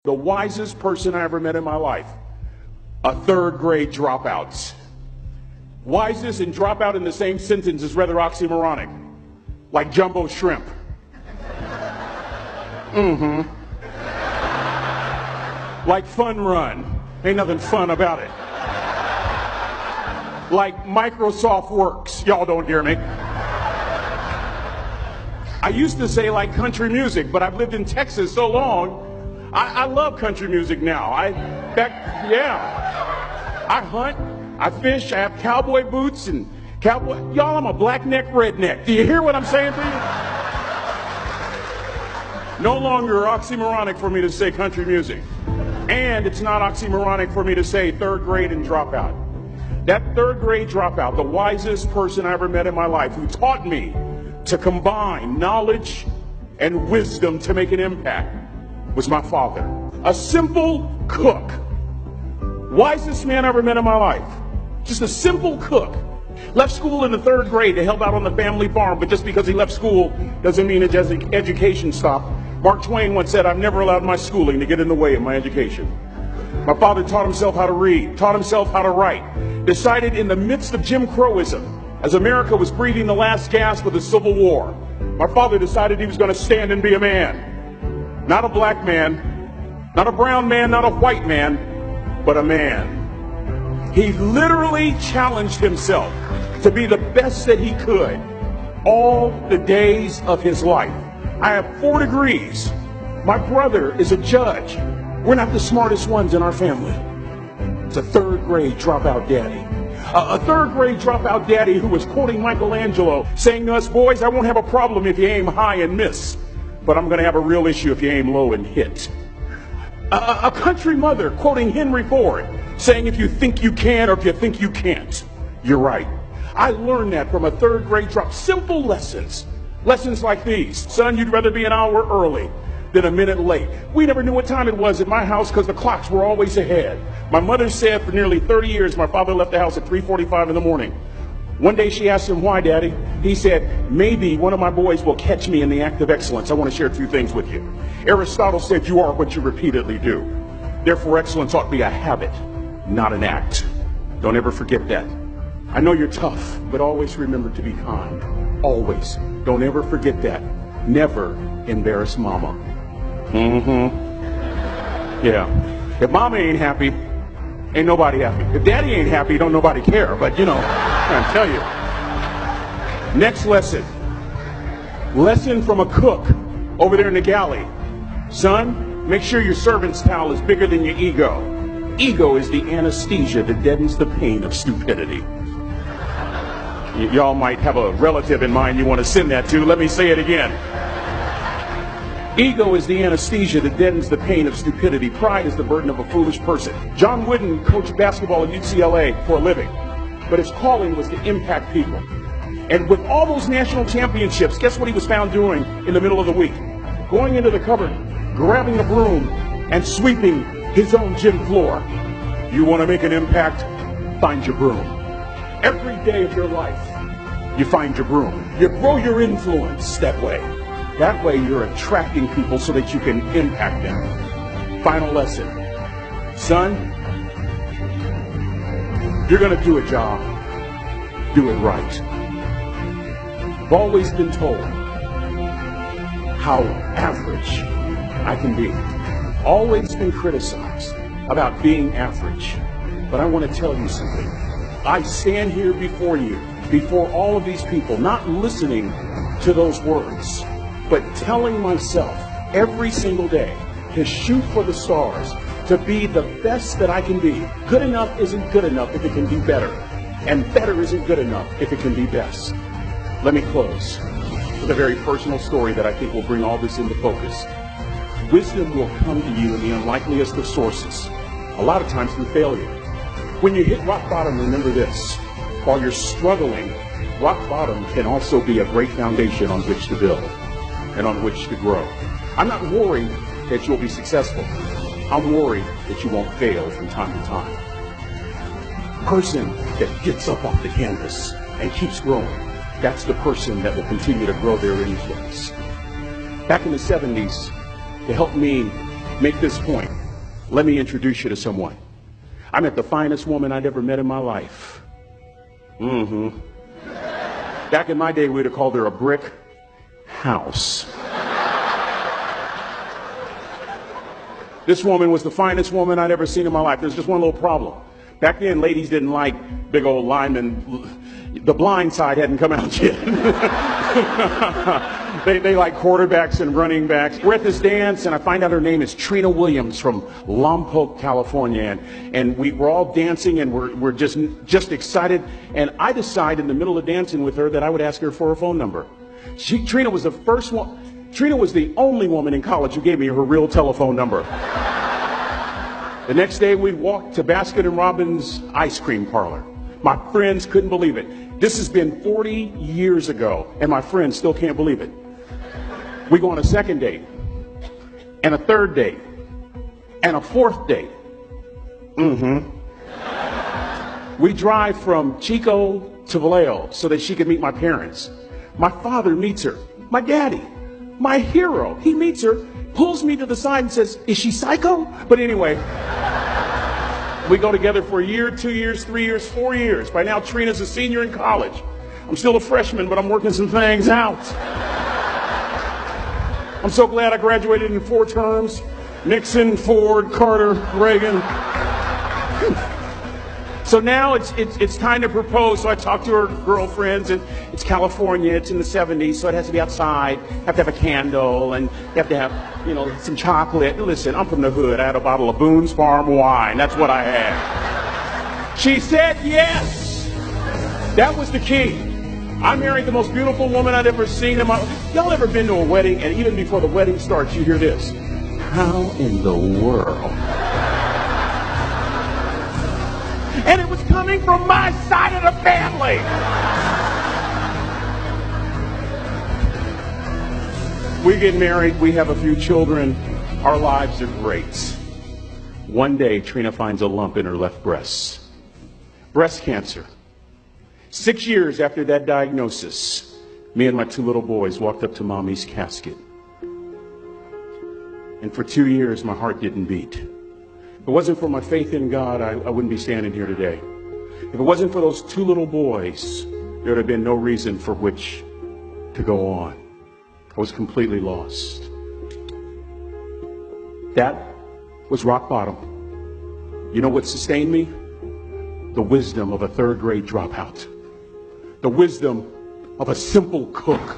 The wisest person I ever met in my life, a third grade dropout. Wisest and dropout in the same sentence is rather oxymoronic, like jumbo shrimp. Like fun run, ain't nothing fun about it. Like Microsoft Works, y'all don't hear me. I used to say like country music, but I've lived in Texas so long, I love country music now. I hunt, I fish, I have cowboy boots and cowboy. Y'all, I'm a black neck redneck. Do you hear what I'm saying to you? No longer oxymoronic for me to say country music. And it's not oxymoronic for me to say third grade and dropout. That third grade dropout, the wisest person I ever met in my life, who taught me to combine knowledge and wisdom to make an impact, was my father. A simple cook. Wisest man I ever met in my life. Just a simple cook. Left school in the third grade to help out on the family farm, but just because he left school doesn't mean his education stopped. Mark Twain once said, "I've never allowed my schooling to get in the way of my education." My father taught himself how to read, taught himself how to write, decided in the midst of Jim Crowism, as America was breathing the last gasp of the Civil War, my father decided he was going to stand and be a man. Not a black man, not a brown man, not a white man, but a man. He literally challenged himself to be the best that he could all the days of his life. I have 4 degrees. My brother is a judge. We're not the smartest ones in our family. It's a third grade dropout daddy. A third grade dropout daddy who was quoting Michelangelo, saying to us, "Boys, I won't have a problem if you aim high and miss, but I'm going to have a real issue if you aim low and hit." A country mother quoting Henry Ford, saying, "If you think you can or if you think you can't, you're right." I learned that from a third grade drop. Simple lessons. Lessons like these. Son, you'd rather be an hour early than a minute late. We never knew what time it was at my house because the clocks were always ahead. My mother said for nearly 30 years my father left the house at 3:45 in the morning. One day she asked him, "Why, Daddy?" He said, "Maybe one of my boys will catch me in the act of excellence. I want to share 2 things with you. Aristotle said you are what you repeatedly do. Therefore, excellence ought to be a habit, not an act. Don't ever forget that. I know you're tough, but always remember to be kind. Always. Don't ever forget that. Never embarrass Mama." Yeah. If Mama ain't happy, ain't nobody happy. If Daddy ain't happy, don't nobody care. But you know, I'm trying to tell you. Next lesson. Lesson from a cook over there in the galley. Son, make sure your servant's towel is bigger than your ego. Ego is the anesthesia that deadens the pain of stupidity. Y'all might have a relative in mind you want to send that to. Let me say it again. Ego is the anesthesia that deadens the pain of stupidity. Pride is the burden of a foolish person. John Wooden coached basketball at UCLA for a living, but his calling was to impact people. And with all those national championships, guess what he was found doing in the middle of the week? Going into the cupboard, grabbing a broom, and sweeping his own gym floor. You want to make an impact? Find your broom. Every day of your life, you find your broom. You grow your influence that way. That way you're attracting people so that you can impact them. Final lesson. Son, you're going to do a job. Do it right. I've always been told how average I can be. Always been criticized about being average. But I want to tell you something. I stand here before you, before all of these people, not listening to those words, but telling myself every single day to shoot for the stars, to be the best that I can be. Good enough isn't good enough if it can be better, and better isn't good enough if it can be best. Let me close with a very personal story that I think will bring all this into focus. Wisdom will come to you in the unlikeliest of sources, a lot of times through failure. When you hit rock bottom, remember this. While you're struggling, rock bottom can also be a great foundation on which to build and on which to grow. I'm not worried that you'll be successful. I'm worried that you won't fail from time to time. The person that gets up off the canvas and keeps growing, that's the person that will continue to grow their influence. Back in the 70s, to help me make this point. Let me introduce you to someone. I met the finest woman I'd ever met in my life. Back in my day, we'd have called her a brick house. This woman was the finest woman I'd ever seen in my life. There's just one little problem. Back then, ladies didn't like big old linemen. The Blind Side hadn't come out yet. They like quarterbacks and running backs. We're at this dance, and I find out her name is Trina Williams from Lompoc, California. And we're all dancing, and we're just excited. And I decide in the middle of dancing with her that I would ask her for her phone number. Trina was the first one. Trina was the only woman in college who gave me her real telephone number. The next day, we walked to Baskin & Robbins ice cream parlor. My friends couldn't believe it. This has been 40 years ago, and my friends still can't believe it. We go on a second date, and a third date, and a fourth date. We drive from Chico to Vallejo so that she could meet my parents. My father meets her. My daddy, my hero, he meets her, pulls me to the side and says, "Is she psycho?" But anyway, we go together for a year, 2 years, 3 years, 4 years. By now, Trina's a senior in college. I'm still a freshman, but I'm working some things out. I'm so glad I graduated in 4 terms. Nixon, Ford, Carter, Reagan. So now it's time to propose. So I talk to her girlfriends, and it's California. It's in the 70s, so it has to be outside. You have to have a candle, and you have to have, some chocolate. Listen, I'm from the hood. I had a bottle of Boone's Farm wine. That's what I had. She said yes. That was the key. I married the most beautiful woman I'd ever seen in my life. Y'all ever been to a wedding, and even before the wedding starts, you hear this? How in the world? And it was coming from my side of the family. We get married, we have a few children, our lives are great. One day, Trina finds a lump in her left breast. Breast cancer. 6 years after that diagnosis, me and my 2 little boys walked up to Mommy's casket. And for 2 years, my heart didn't beat. If it wasn't for my faith in God, I wouldn't be standing here today. If it wasn't for those 2 little boys, there would have been no reason for which to go on. I was completely lost. That was rock bottom. You know what sustained me? The wisdom of a 3rd grade dropout. The wisdom of a simple cook.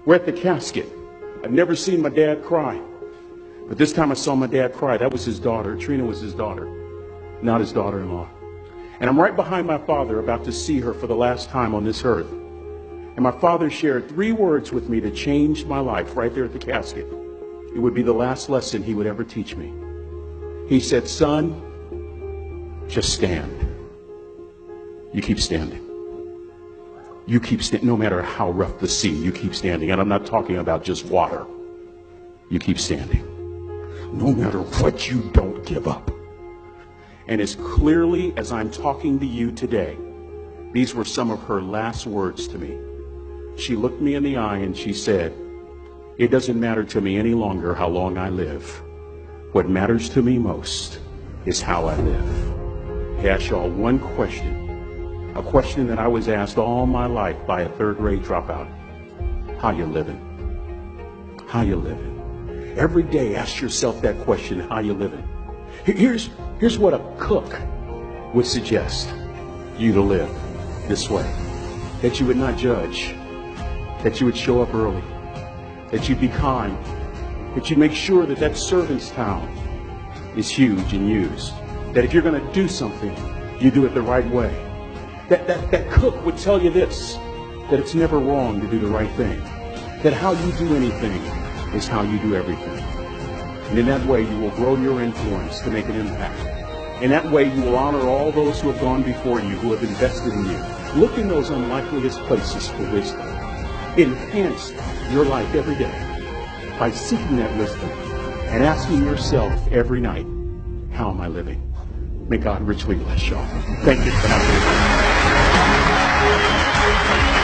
We're at the casket. I've never seen my dad cry. But this time I saw my dad cry. That was his daughter. Trina was his daughter, not his daughter-in-law. And I'm right behind my father, about to see her for the last time on this earth. And my father shared 3 words with me that changed my life right there at the casket. It would be the last lesson he would ever teach me. He said, "Son, just stand. You keep standing. You keep standing, no matter how rough the sea, you keep standing." And I'm not talking about just water. You keep standing. No matter what, you don't give up. And as clearly as I'm talking to you today, these were some of her last words to me. She looked me in the eye and she said, "It doesn't matter to me any longer how long I live. What matters to me most is how I live." I ask y'all one question, a question that I was asked all my life by a 3rd grade dropout. How you living? How you living? Every day ask yourself that question, how you living? Here's what a cook would suggest you to live this way. That you would not judge, that you would show up early, that you'd be kind, that you'd make sure that that servant's towel is huge and used, that if you're going to do something, you do it the right way. That cook would tell you this, that it's never wrong to do the right thing, that how you do anything is how you do everything. And in that way, you will grow your influence to make an impact. In that way, you will honor all those who have gone before you, who have invested in you. Look in those unlikeliest places for wisdom. Enhance your life every day by seeking that wisdom and asking yourself every night, how am I living? May God richly bless y'all. Thank you for having me.